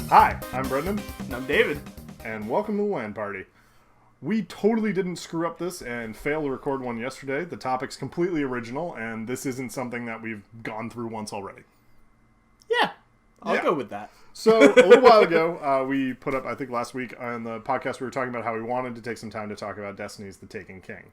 Hi, I'm Brendan, And I'm David. and welcome to the LAN party. We totally didn't screw up this and fail to record one yesterday. The topic's completely original, and this isn't something that we've gone through once already. Yeah, I'll Yeah. go with that. So, a little while ago, we put up, I think last week on the podcast, we were talking about how we wanted to take some time to talk about Destiny's The Taken King.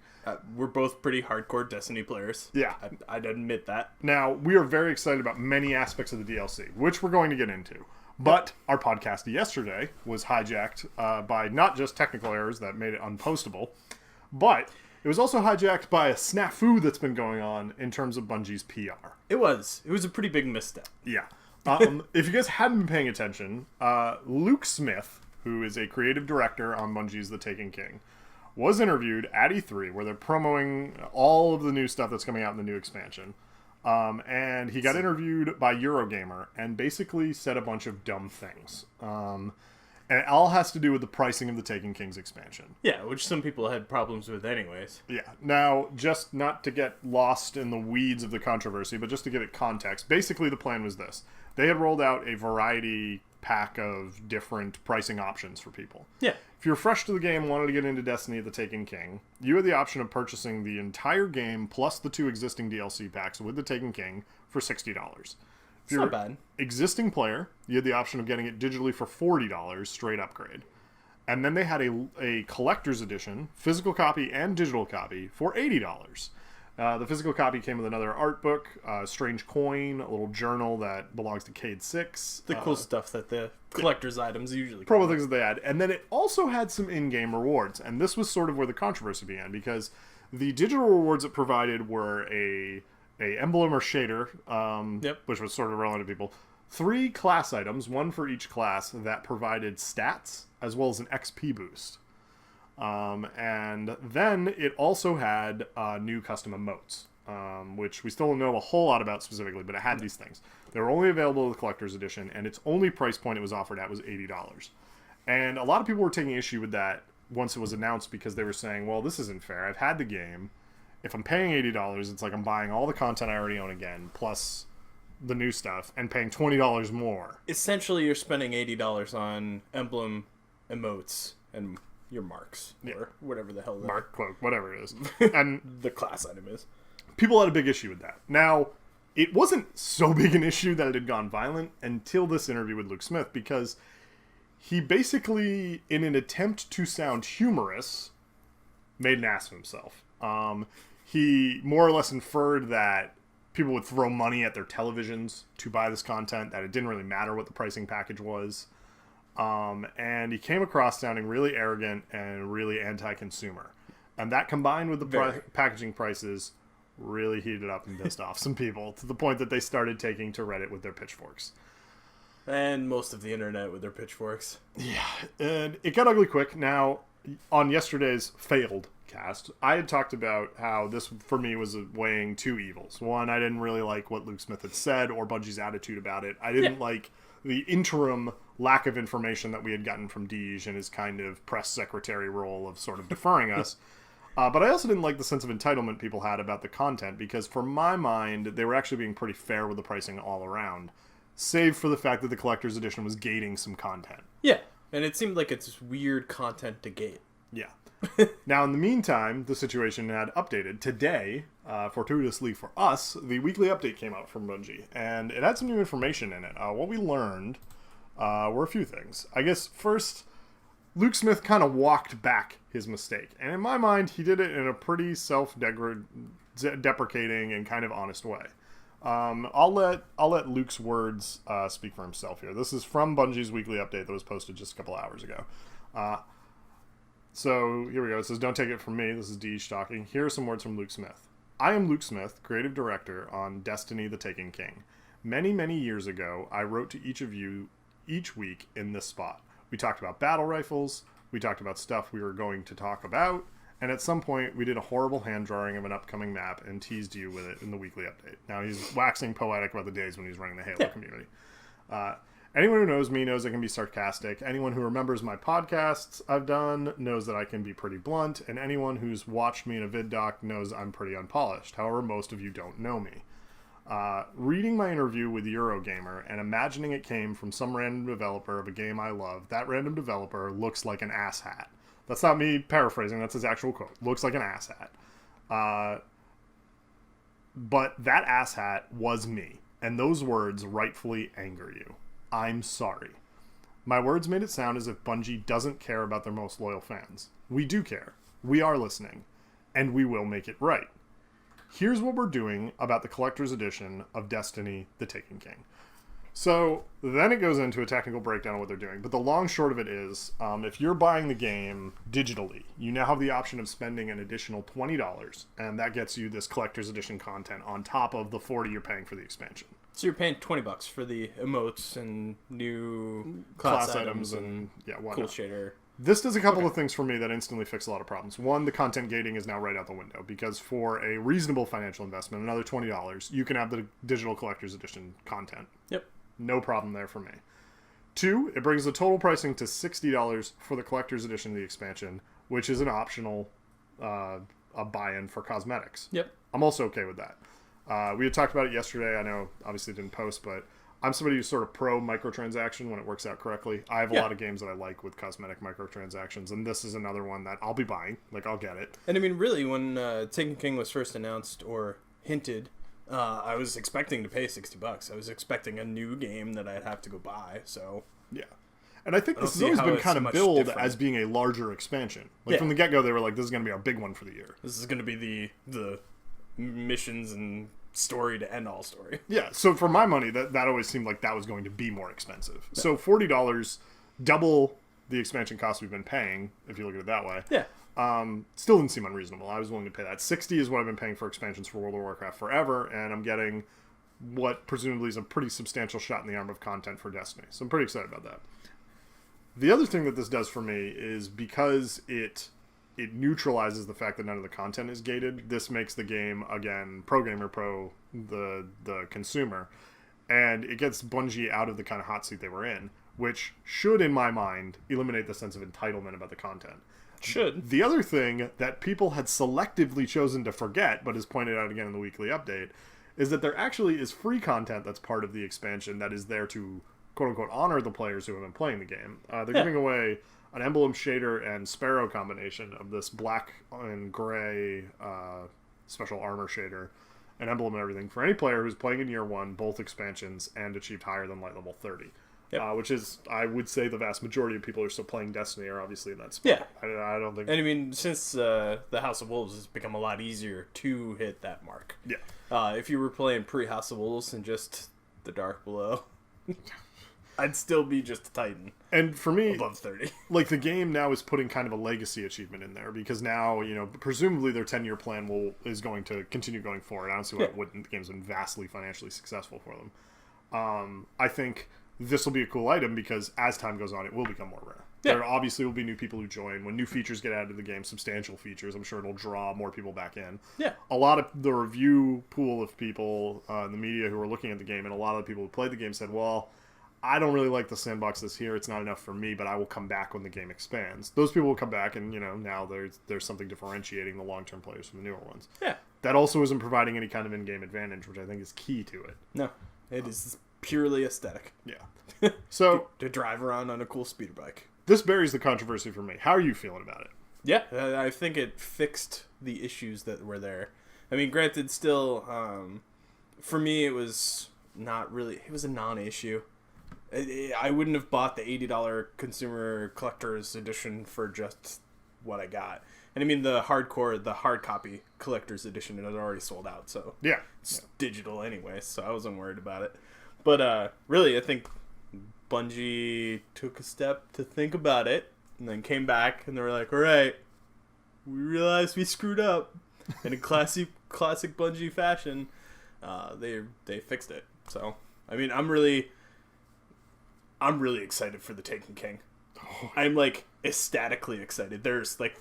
We're both pretty hardcore Destiny players. Yeah. I'd admit that. Now, we are very excited about many aspects of the DLC, which we're going to get into. But our podcast yesterday was hijacked by not just technical errors that made it unpostable, but it was also hijacked by a snafu that's been going on in terms of Bungie's PR. It was a pretty big misstep. Yeah. If you guys hadn't been paying attention, Luke Smith, who is a creative director on Bungie's The Taken King, was interviewed at E3, where they're promoting all of the new stuff that's coming out in the new expansion. And he got interviewed by Eurogamer and basically said a bunch of dumb things. And it all has to do with the pricing of the Taken King's expansion. Yeah, which some people had problems with anyways. Yeah. Now, just not to get lost in the weeds of the controversy, but just to give it context, basically the plan was this. They had rolled out a variety pack of different pricing options for people. Yeah. If you're fresh to the game, wanted to get into Destiny The Taken King, you had the option of purchasing the entire game plus the 2 existing DLC packs with The Taken King for $60. If you're not bad. Existing player, you had the option of getting it digitally for $40 straight upgrade. And then they had a collector's edition, physical copy and digital copy, for $80. The physical copy came with another art book, a strange coin, a little journal that belongs to Cade 6. The cool stuff that the collector's items usually Promo come with. things that they had. And then it also had some in-game rewards. And this was sort of where the controversy began, because the digital rewards it provided were a emblem or shader, which was sort of relevant to people. 3 class items, 1 for each class, that provided stats as well as an XP boost. And then it also had new custom emotes, which we still don't know a whole lot about specifically, but it had these things. They were only available with the collector's edition, and its only price point it was offered at was $80. And a lot of people were taking issue with that once it was announced, because they were saying, well, this isn't fair. I've had the game. If I'm paying $80, it's like I'm buying all the content I already own again, plus the new stuff, and paying $20 more. Essentially, you're spending $80 on emblem emotes and your marks, or whatever the hell Mark, cloak, whatever it is. And the class item is. People had a big issue with that. Now, it wasn't so big an issue that it had gone violent until this interview with Luke Smith, because he basically, in an attempt to sound humorous, made an ass of himself. He more or less inferred that people would throw money at their televisions to buy this content, that it didn't really matter what the pricing package was. And he came across sounding really arrogant and really anti-consumer. And that, combined with the packaging prices, really heated up and pissed off some people, to the point that they started taking to Reddit with their pitchforks. And most of the internet with their pitchforks. Yeah, and it got ugly quick. Now, on yesterday's failed cast, I had talked about how this, for me, was weighing 2 evils. One, I didn't really like what Luke Smith had said or Bungie's attitude about it. I didn't like the interim lack of information that we had gotten from Deej and his kind of press secretary role of sort of deferring us. But I also didn't like the sense of entitlement people had about the content, because for my mind, they were actually being pretty fair with the pricing all around, save for the fact that the collector's edition was gating some content. Yeah, and it seemed like it's weird content to gate. Yeah. Now, in the meantime, the situation had updated. Today, fortuitously for us, the weekly update came out from Bungie, and it had some new information in it. What we learned were a few things. I guess, first, Luke Smith kind of walked back his mistake. And in my mind, he did it in a pretty self-deprecating and kind of honest way. I'll let Luke's words speak for himself here. This is from Bungie's weekly update that was posted just a couple hours ago. So here we go. It says, "Don't take it from me." This is Deej talking. Here are some words from Luke Smith. "I am Luke Smith, creative director on Destiny The Taken King. Many, many years ago, I wrote to each of you each week in this spot. We talked about battle rifles, we talked about stuff we were going to talk about, and at some point we did a horrible hand drawing of an upcoming map and teased you with it in the weekly update." Now, he's waxing poetic about the days when he's running the Halo community. Anyone who knows me knows I can be sarcastic. Anyone who remembers my podcasts I've done knows that I can be pretty blunt. And anyone who's watched me in a vid doc knows I'm pretty unpolished. However, most of you don't know me. Reading my interview with Eurogamer and imagining it came from some random developer of a game I love, that random developer looks like an asshat. That's not me paraphrasing, that's his actual quote. Looks like an asshat. But that asshat was me, and those words rightfully anger you. I'm sorry. My words made it sound as if Bungie doesn't care about their most loyal fans. We do care. We are listening. And we will make it right. Here's what we're doing about the collector's edition of Destiny: The Taken King. So then it goes into a technical breakdown of what they're doing. But the long short of it is, if you're buying the game digitally, you now have the option of spending an additional $20, and that gets you this collector's edition content on top of the $40 you're paying for the expansion. So you're paying $20 for the emotes and new class items and whatnot. Cool shader. This does a couple of things for me that instantly fix a lot of problems. One, the content gating is now right out the window, because for a reasonable financial investment, another $20, you can have the digital collector's edition content. Yep. No problem there for me. Two, it brings the total pricing to $60 for the collector's edition of the expansion, which is an optional a buy-in for cosmetics. Yep. I'm also okay with that. We had talked about it yesterday. I know, obviously didn't post, but I'm somebody who's sort of pro microtransaction when it works out correctly. I have a lot of games that I like with cosmetic microtransactions, and this is another one that I'll be buying. Like, I'll get it. And I mean, really, when Taken King was first announced or hinted, I was expecting to pay $60. I was expecting a new game that I'd have to go buy, so... Yeah. And I think this has always been kind of billed as being a larger expansion. Like, from the get-go, they were like, this is going to be our big one for the year. This is going to be the missions and story to end all story. Yeah, so for my money, that always seemed like that was going to be more expensive. Yeah. So $40, double the expansion cost we've been paying, if you look at it that way. Yeah. Still didn't seem unreasonable. I was willing to pay that. $60 is what I've been paying for expansions for World of Warcraft forever, and I'm getting what presumably is a pretty substantial shot in the arm of content for Destiny. So I'm pretty excited about that. The other thing that this does for me is because it neutralizes the fact that none of the content is gated. This makes the game, again, pro gamer, the consumer, and it gets Bungie out of the kind of hot seat they were in, which should, in my mind, eliminate the sense of entitlement about the content. Should. The other thing that people had selectively chosen to forget, but is pointed out again in the weekly update, is that there actually is free content that's part of the expansion that is there to, quote-unquote, honor the players who have been playing the game. They're giving away an emblem shader and sparrow combination of this black and gray special armor shader, an emblem and everything, for any player who's playing in Year 1, both expansions, and achieved higher than light level 30. Yep. Which is, I would say, the vast majority of people who are still playing Destiny are obviously in that spot. Yeah. I don't think... And I mean, since the House of Wolves has become a lot easier to hit that mark. Yeah. If you were playing pre-House of Wolves and just the Dark below, I'd still be just a Titan. And for me, above 30. Like, the game now is putting kind of a legacy achievement in there, because now, you know, presumably their 10-year plan is going to continue going forward. I don't see why it wouldn't. The game's been vastly financially successful for them. I think this will be a cool item because as time goes on, it will become more rare. Yeah. There obviously will be new people who join. When new features get added to the game, substantial features, I'm sure it'll draw more people back in. Yeah. A lot of the review pool of people in the media who are looking at the game, and a lot of the people who played the game said, well, I don't really like the sandbox this here. It's not enough for me, but I will come back when the game expands. Those people will come back, and, you know, now there's something differentiating the long-term players from the newer ones. Yeah. That also isn't providing any kind of in-game advantage, which I think is key to it. No. It is purely aesthetic. Yeah. So to drive around on a cool speeder bike. This buries the controversy for me. How are you feeling about it? Yeah, I think it fixed the issues that were there. I mean, granted, still, for me, it was not really... It was a non-issue. I wouldn't have bought the $80 consumer collector's edition for just what I got. And I mean, the hard copy collector's edition, it had already sold out, so... Yeah. It's digital anyway, so I wasn't worried about it. But really, I think Bungie took a step to think about it, and then came back, and they were like, all right, we realized we screwed up. In a classic Bungie fashion, they fixed it. So, I mean, I'm really excited for the Taken King. I'm like ecstatically excited. There's like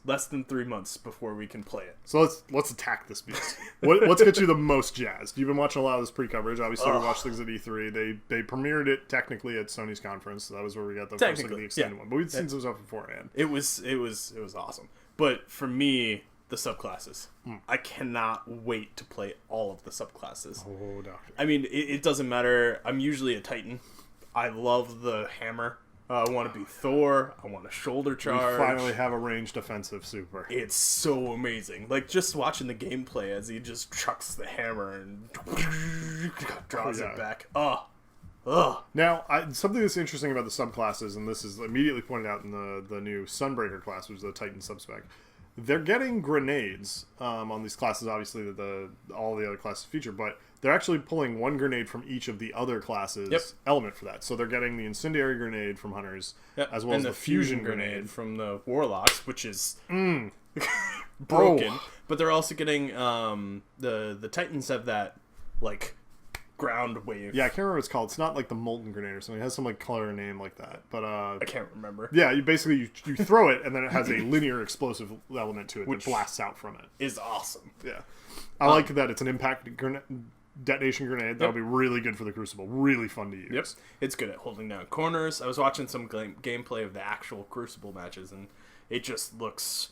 less than 3 months before we can play it. So let's attack this beast. What's got you the most jazzed? You've been watching a lot of this pre-coverage. Obviously, we watched things at E3. They premiered it technically at Sony's conference. So that was where we got the first look at the extended one. But we'd seen some stuff beforehand. It was awesome. But for me, the subclasses. I cannot wait to play all of the subclasses. Oh, doctor. I mean, it doesn't matter. I'm usually a Titan. I love the hammer. I want to be Thor. I want a shoulder charge. We finally have a ranged offensive super. It's so amazing. Like, just watching the gameplay as he just chucks the hammer and draws it back. Now, something that's interesting about the subclasses, and this is immediately pointed out in the new Sunbreaker class, which is the Titan subspec, they're getting grenades on these classes, obviously, that all the other classes feature, but they're actually pulling one grenade from each of the other classes element for that. So they're getting the Incendiary Grenade from Hunters, as well as the Fusion Grenade from the Warlocks, which is broken. But they're also getting, the Titans have that, like, ground wave. Yeah, I can't remember what it's called. It's not like the Molten Grenade or something. It has some like color name like that. But I can't remember. Yeah, you basically you throw it and then it has a linear explosive element to it that blasts out from it. Is awesome. Yeah. I like that it's an impact detonation grenade. That'll be really good for the Crucible. Really fun to use. Yep. It's good at holding down corners. I was watching some gameplay of the actual Crucible matches and it just looks...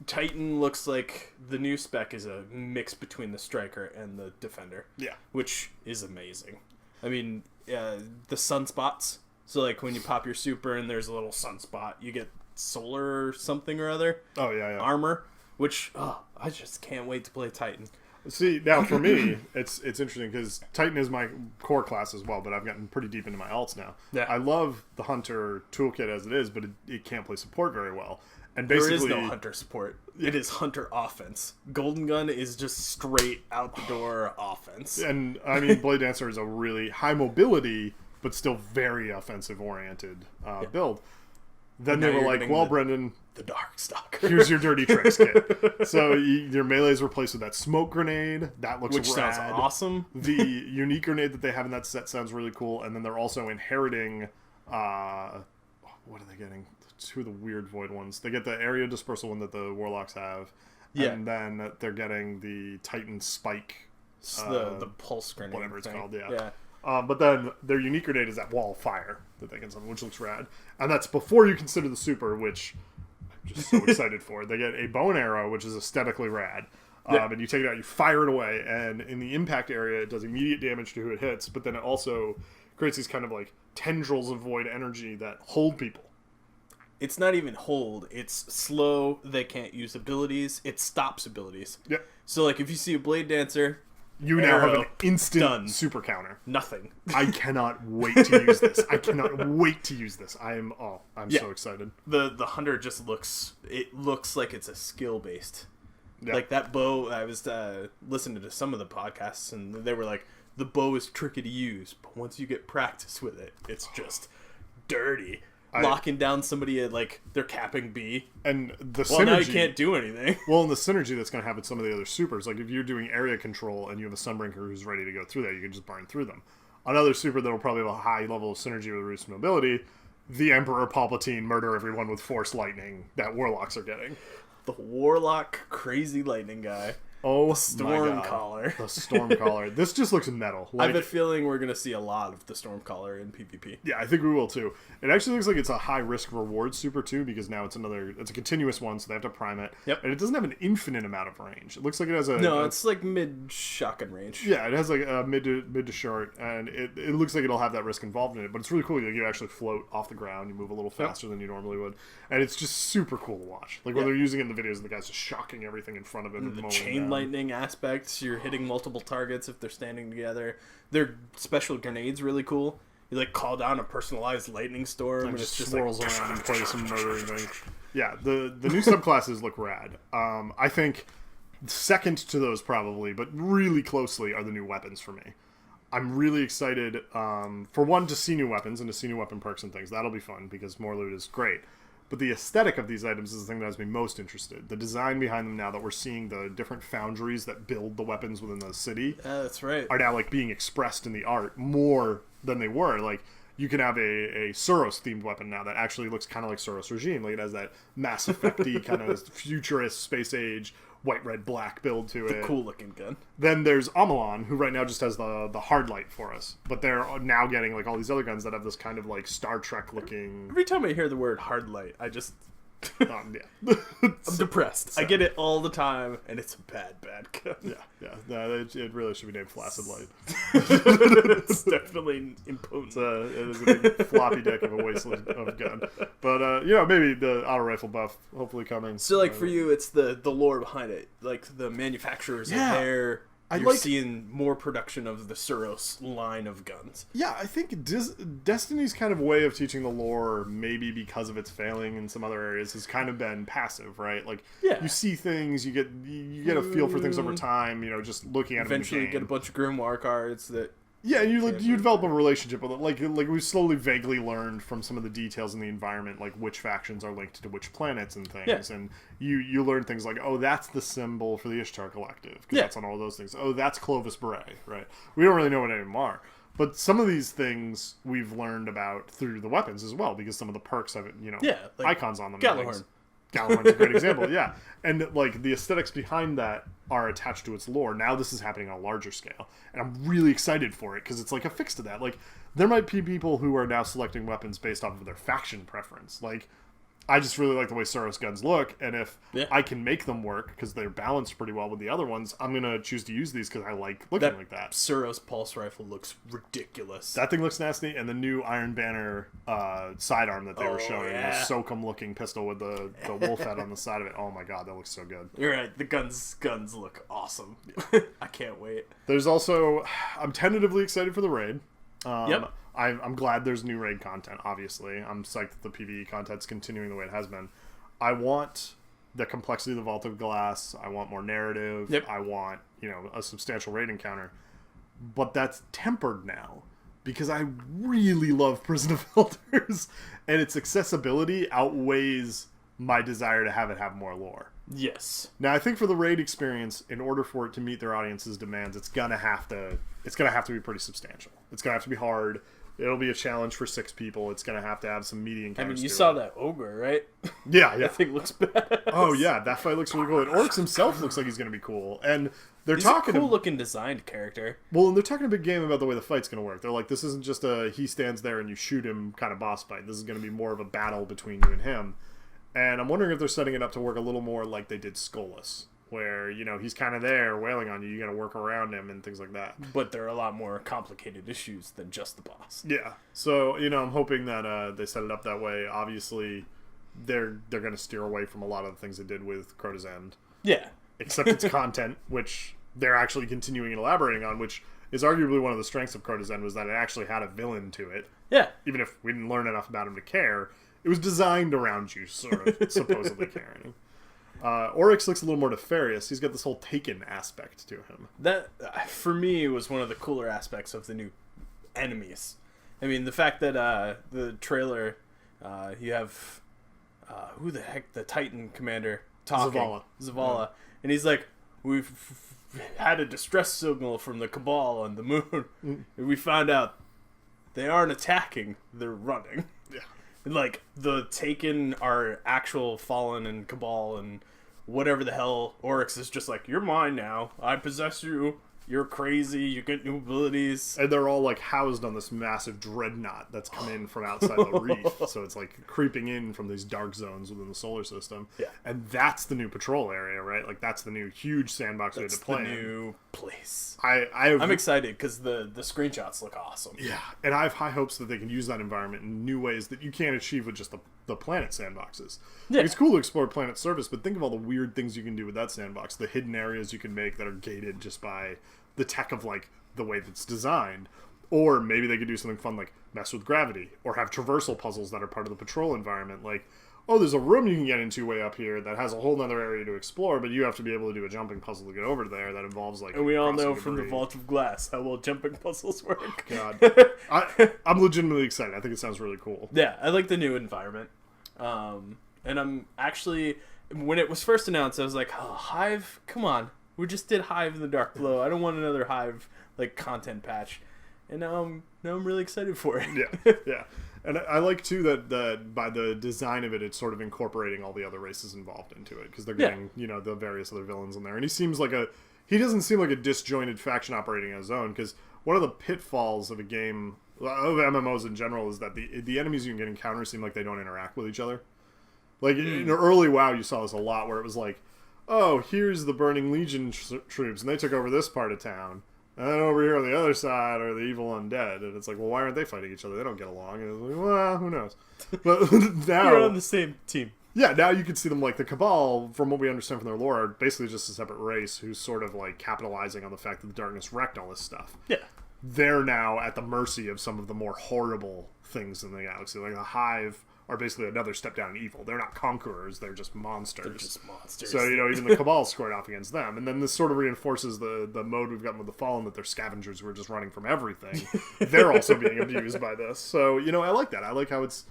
Titan looks like the new spec is a mix between the Striker and the Defender. Yeah. Which is amazing. I mean, the sunspots. So, like, when you pop your super and there's a little sunspot, you get solar or something or other. Oh, yeah. Armor. Which, I just can't wait to play Titan. See, now for me, it's interesting because Titan is my core class as well, but I've gotten pretty deep into my alts now. Yeah. I love the Hunter toolkit as it is, but it can't play support very well. And basically, there is no Hunter support. It is Hunter offense. Golden Gun is just straight out the door offense. And, I mean, Blade Dancer is a really high mobility, but still very offensive-oriented build. Then they were like, well, Brendan... The Dark Stalker. Here's your dirty tricks kit. So your melee is replaced with that smoke grenade. That looks Which rad. sounds awesome. The unique grenade that they have in that set sounds really cool. And then they're also inheriting... what are they getting? Two of the weird void ones. They get the area dispersal one that the Warlocks have. Yeah. And then they're getting the Titan Spike. The pulse grenade. Whatever it's called, yeah. Yeah. But then their unique grenade is that wall of fire that they can summon, which looks rad. And that's before you consider the super, which I'm just so excited for. They get a bow and arrow, which is aesthetically rad. And you take it out, you fire it away, and in the impact area, it does immediate damage to who it hits, but then it also creates these kind of like tendrils of void energy that hold people. It's not even hold. It's slow. They can't use abilities. It stops abilities. Yep. So, like, if you see a Blade Dancer... You now have an instant super counter. Nothing. I cannot wait to use this. I cannot wait to use this. I'm so excited. The Hunter just looks... It looks like it's a skill-based. Yeah. Like, that bow... I was listening to some of the podcasts, and they were like, the bow is tricky to use, but once you get practice with it, it's just dirty. Locking down somebody at, like, they're capping B. And the synergy... Well, now you can't do anything. Well, and the synergy that's going to have with some of the other supers, like if you're doing area control and you have a Sunbreaker who's ready to go through that, you can just burn through them. Another super that will probably have a high level of synergy with Roost Mobility, the Emperor Palpatine murder everyone with Force Lightning that Warlocks are getting. The Warlock crazy lightning guy. Oh, the Stormcaller. The Stormcaller. This just looks metal. Like, I have a feeling we're going to see a lot of the Stormcaller in PvP. Yeah, I think we will too. It actually looks like it's a high risk reward super too, because now it's a continuous one, so they have to prime it. Yep. And it doesn't have an infinite amount of range. It looks like it has it's like mid shotgun range. Yeah, it has like a mid to short, and it looks like it'll have that risk involved in it. But it's really cool. You actually float off the ground. You move a little faster than you normally would, and it's just super cool to watch. Like when they're using it in the videos, and the guy's just shocking everything in front of him. The chain lightning aspects, you're hitting multiple targets if they're standing together. Their special grenades really cool. You like call down a personalized lightning storm and it just swirls like, around and plays some murdering things. Yeah, the new subclasses look rad. I think second to those probably, but really closely, are the new weapons for me. I'm really excited for one to see new weapons and to see new weapon perks and things. That'll be fun because more loot is great. But the aesthetic of these items is the thing that has me most interested. The design behind them now that we're seeing the different foundries that build the weapons within the city. That's right. Are now like being expressed in the art more than they were. Like you can have a Suros themed weapon now that actually looks kind of like Suros Regime. Like it has that Mass Effect-y kind of futurist space age white, red, black build to it. Cool looking gun. Then there's Amalon, who right now just has the hard light for us. But they're now getting like all these other guns that have this kind of like Star Trek looking... Every time I hear the word hard light, I just Yeah. I'm depressed. I get it all the time, and it's a bad gun. Yeah. No, it really should be named Flaccid Light. It's definitely impotent. It is a big floppy dick of a wasteland of gun. But, maybe the auto rifle buff hopefully coming. So, like, for you, it's the lore behind it. Like, the manufacturers are there. You're seeing more production of the Suros line of guns. Yeah, I think Destiny's kind of way of teaching the lore, maybe because of its failing in some other areas, has kind of been passive, right? Like, you see things, you get a feel for things over time, just looking at them in the game. Eventually get a bunch of Grimoire cards that... Yeah, you develop a relationship with it. Like we've slowly vaguely learned from some of the details in the environment, like which factions are linked to which planets and things. Yeah. And you learn things like, oh, that's the symbol for the Ishtar Collective, because that's on all those things. Oh, that's Clovis Beret, right? We don't really know what any of them are. But some of these things we've learned about through the weapons as well, because some of the perks have, like icons on them. Gallahorn. Gallahorn's a great example, yeah. And, like, the aesthetics behind that are attached to its lore. Now this is happening on a larger scale. And I'm really excited for it, because it's, like, a fix to that. Like, there might be people who are now selecting weapons based off of their faction preference. Like, I just really like the way Suros guns look, and if I can make them work, because they're balanced pretty well with the other ones, I'm going to choose to use these because I like looking like that. Suros pulse rifle looks ridiculous. That thing looks nasty, and the new Iron Banner sidearm that they were showing, the Soakum looking pistol with the wolf head on the side of it. Oh my god, that looks so good. You're right, the guns look awesome. I can't wait. There's also, I'm tentatively excited for the raid. I'm glad there's new raid content, obviously. I'm psyched that the PvE content's continuing the way it has been. I want the complexity of the Vault of Glass. I want more narrative. Yep. I want, a substantial raid encounter. But that's tempered now, because I really love Prison of Elders, and its accessibility outweighs my desire to have it have more lore. Yes. Now, I think for the raid experience, in order for it to meet their audience's demands, it's gonna have to be pretty substantial. It's gonna have to be hard. It'll be a challenge for 6 people. It's gonna have to have some meaty encounters. I mean, you saw that ogre, right? Yeah. That thing looks bad. Oh yeah, that fight looks really cool. And Oryx himself looks like he's gonna be cool. And he's talking a cool-looking designed character. Well, and they're talking a big game about the way the fight's gonna work. They're like, this isn't just a he stands there and you shoot him kind of boss fight. This is gonna be more of a battle between you and him. And I'm wondering if they're setting it up to work a little more like they did Skolas, where, he's kind of there wailing on you, you gotta work around him and things like that. But there are a lot more complicated issues than just the boss. Yeah. So, I'm hoping that they set it up that way. Obviously, they're gonna steer away from a lot of the things they did with Crota's End. Yeah. Except its content, which they're actually continuing and elaborating on, which is arguably one of the strengths of Crota's End, was that it actually had a villain to it. Yeah. Even if we didn't learn enough about him to care, it was designed around you, sort of, supposedly caring. Oryx looks a little more nefarious. He's got this whole Taken aspect to him. That, for me, was one of the cooler aspects of the new enemies. I mean, the fact that the trailer, you have, who the heck, the Titan commander talking. Zavala. Yeah. And he's like, we've had a distress signal from the Cabal on the moon. And we found out they aren't attacking, they're running. Yeah. And, like, the Taken are actual Fallen and Cabal and whatever the hell. Oryx is just like, you're mine now. I possess you. You're crazy. You get new abilities. And they're all, like, housed on this massive dreadnought that's come in from outside the reef. So it's, like, creeping in from these dark zones within the solar system. Yeah. And that's the new patrol area, right? Like, that's the new huge sandbox we had to play in. That's the new place. I'm excited because the screenshots look awesome. Yeah. And I have high hopes that they can use that environment in new ways that you can't achieve with just the planet sandboxes. Yeah. Like, it's cool to explore planet surface, but think of all the weird things you can do with that sandbox. The hidden areas you can make that are gated just by the tech of, like, the way that's designed. Or maybe they could do something fun like mess with gravity, or have traversal puzzles that are part of the patrol environment. Like, oh, there's a room you can get into way up here that has a whole other area to explore, but you have to be able to do a jumping puzzle to get over there that involves, like, and we all know from the Vault of Glass how well jumping puzzles work. Oh, God. I'm legitimately excited. I think it sounds really cool. Yeah, I like the new environment. And I'm actually, when it was first announced, I was like, oh, Hive, come on. We just did Hive in the Dark Below. I don't want another Hive, like, content patch. And now I'm really excited for it. Yeah. And I like, too, that by the design of it, it's sort of incorporating all the other races involved into it. Because they're getting, the various other villains in there. And he doesn't seem like a disjointed faction operating on his own. Because one of the pitfalls of a game, of MMOs in general, is that the enemies you can get encounter seem like they don't interact with each other. Like, in early WoW, you saw this a lot, where it was like, oh, here's the Burning Legion troops, and they took over this part of town. And then over here on the other side are the evil undead. And it's like, well, why aren't they fighting each other? They don't get along. And it's like, well, who knows? But now... You're on the same team. Yeah, now you can see them, like, the Cabal, from what we understand from their lore, are basically just a separate race who's sort of, like, capitalizing on the fact that the darkness wrecked all this stuff. Yeah. They're now at the mercy of some of the more horrible things in the galaxy. Like, the Hive are basically another step down in evil. They're not conquerors, they're just monsters. They're just monsters. So, even the Cabal squared off against them. And then this sort of reinforces the mode we've gotten with the Fallen, that they're scavengers who are just running from everything. They're also being abused by this. So, I like that. I like how it's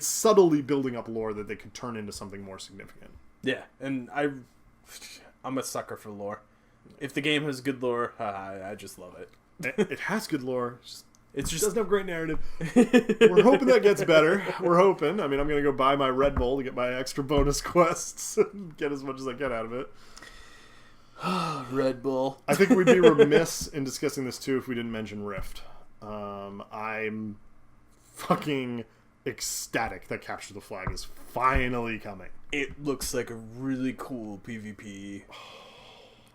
subtly building up lore that they could turn into something more significant. Yeah, and I'm a sucker for lore. If the game has good lore, I just love it. It has good lore. It just doesn't have great narrative. We're hoping that gets better. We're hoping. I mean, I'm going to go buy my Red Bull to get my extra bonus quests and get as much as I can out of it. Red Bull. I think we'd be remiss in discussing this too if we didn't mention Rift. I'm fucking ecstatic that Capture the Flag is finally coming. It looks like a really cool PvP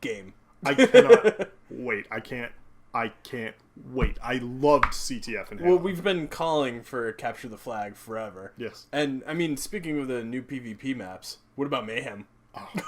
game. I cannot wait. I can't wait. I loved CTF and Halo. Well, we've been calling for Capture the Flag forever. Yes. And, I mean, speaking of the new PvP maps, what about Mayhem?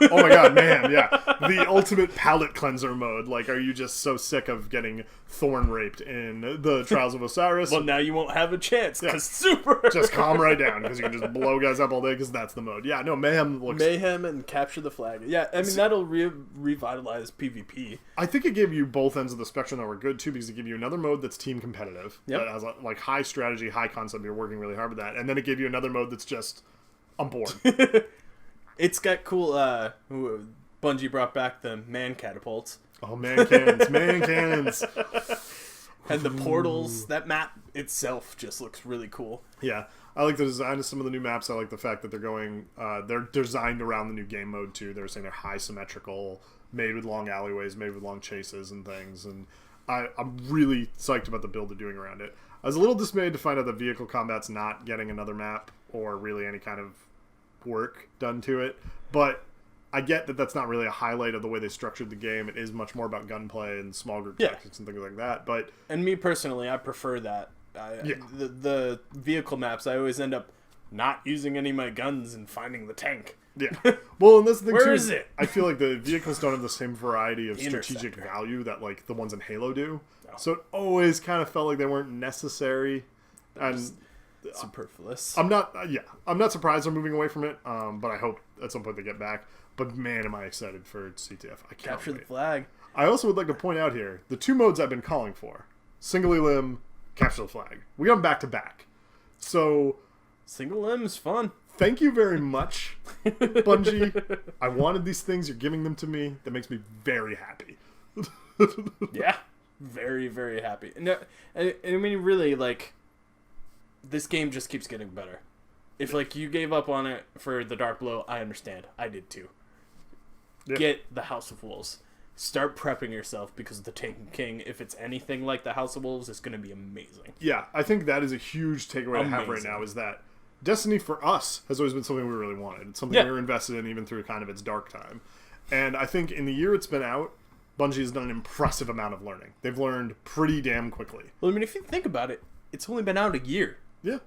Oh my god, man, yeah. The ultimate palate cleanser mode. Like, are you just so sick of getting thorn raped in the Trials of Osiris? Well, now you won't have a chance, because super! Just calm right down, because you can just blow guys up all day, because that's the mode. Yeah, no, Mayhem looks... Mayhem and Capture the Flag. Yeah, I mean, that'll revitalize PvP. I think it gave you both ends of the spectrum that were good, too, because it gave you another mode that's team competitive. Yep. That has, like, high strategy, high concept, you're working really hard with that. And then it gave you another mode that's just, I'm bored. It's got cool, Bungie brought back the man catapults. Oh, man cannons. And the portals, that map itself just looks really cool. Yeah, I like the design of some of the new maps. I like the fact that they're designed around the new game mode, too. They're saying they're high symmetrical, made with long alleyways, made with long chases and things. And I'm really psyched about the build they're doing around it. I was a little dismayed to find out that vehicle combat's not getting another map or really any kind of work done to it, but I get that that's not really a highlight of the way they structured the game. It is much more about gunplay and small group tactics and things like that. But and me personally, I prefer that. The vehicle maps, I always end up not using any of my guns and finding the tank. Yeah. Well, and that's the thing Where too. is it? I feel like the vehicles don't have the same variety of strategic value that like the ones in Halo do. No. So it always kind of felt like they weren't necessary. And superfluous. I'm not surprised they're moving away from it, but I hope at some point they get back. But man, am I excited for CTF. I can't Capture wait. the Flag. I also would like to point out here, the two modes I've been calling for, Single Limb, Capture the Flag. We got them back to back. So Single Limb is fun. Thank you very much, Bungie. I wanted these things. You're giving them to me. That makes me very happy. Yeah. Very, very happy. And I mean, really, like, this game just keeps getting better. If, like, you gave up on it for the Dark Blow, I understand. I did, too. Yeah. Get the House of Wolves. Start prepping yourself, because the Taken King, if it's anything like the House of Wolves, is going to be amazing. Yeah, I think that is a huge takeaway to have right now, is that Destiny, for us, has always been something we really wanted. It's something we were invested in, even through kind of its dark time. And I think in the year it's been out, Bungie has done an impressive amount of learning. They've learned pretty damn quickly. Well, I mean, if you think about it, it's only been out a year. Yeah.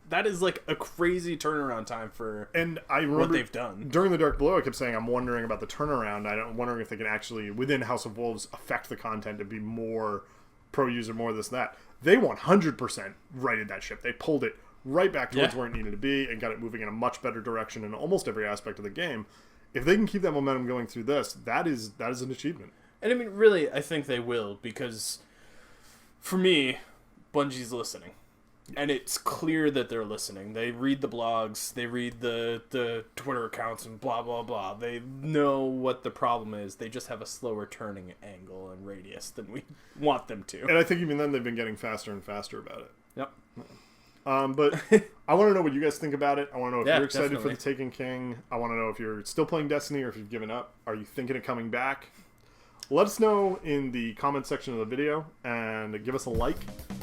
That is like a crazy turnaround time for what they've done. During the Dark Blow, I kept saying I'm wondering about the turnaround. I'm wondering if they can actually, within House of Wolves, affect the content to be more pro-user, more this, that. They 100% righted that ship. They pulled it right back towards where it needed to be and got it moving in a much better direction in almost every aspect of the game. If they can keep that momentum going through this, that is an achievement. And I mean, really, I think they will, because for me, Bungie's listening. And it's clear that they're listening. They read the blogs, they read the Twitter accounts and blah, blah, blah. They know what the problem is. They just have a slower turning angle and radius than we want them to. And I think even then they've been getting faster and faster about it. Yep. But I want to know what you guys think about it. I want to know if you're excited definitely. for the Taken King. I want to know if you're still playing Destiny or if you've given up. Are you thinking of coming back? Let us know in the comment section of the video and give us a like.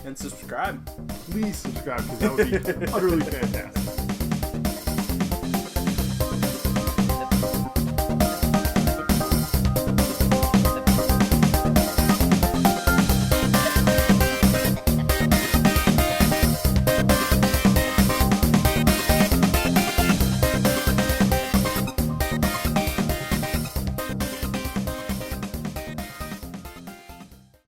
And subscribe. Please subscribe, because that would be utterly fantastic.